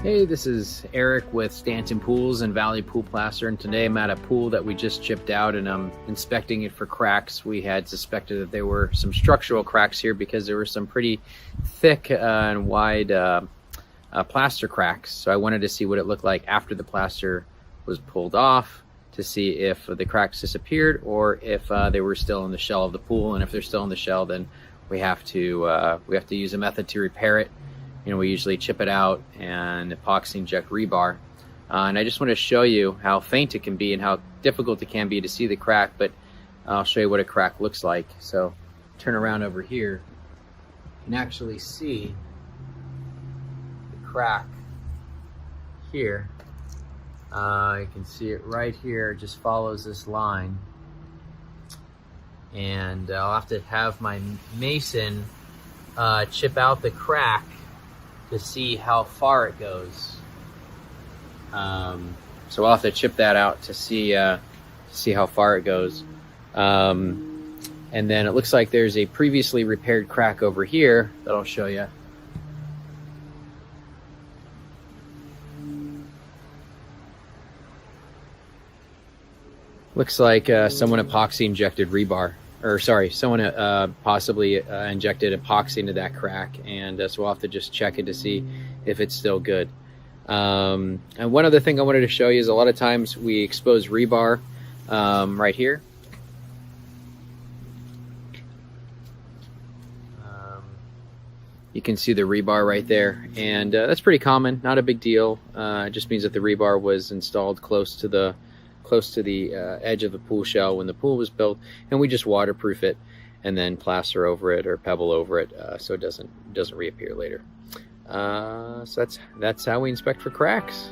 Hey, this is Eric with Stanton Pools and Valley Pool Plaster, and today I'm at a pool that we just chipped out and I'm inspecting it for cracks. We had suspected that there were some structural cracks here because there were some pretty thick and wide plaster cracks. So I wanted to see what it looked like after the plaster was pulled off to see if the cracks disappeared or if they were still in the shell of the pool. And if they're still in the shell, then we have to use a method to repair it. You know, we usually chip it out and epoxy inject rebar. And I just want to show you how faint it can be and how difficult it can be to see the crack, but I'll show you what a crack looks like. So turn around over here, you can actually see the crack here. You can see it right here, it just follows this line. And I'll have to have my mason chip out the crack to see how far it goes. So I'll have to chip that out to see how far it goes. And then it looks like there's a previously repaired crack over here that I'll show you. Looks like someone epoxy injected rebar. Or sorry, someone possibly injected epoxy into that crack, and so we'll have to just check it to see if it's still good. And one other thing I wanted to show you is a lot of times we expose rebar right here. You can see the rebar right there, and that's pretty common, not a big deal. It just means that the rebar was installed close to the edge of the pool shell when the pool was built, and we just waterproof it and then plaster over it or pebble over it so it doesn't reappear later. So that's how we inspect for cracks.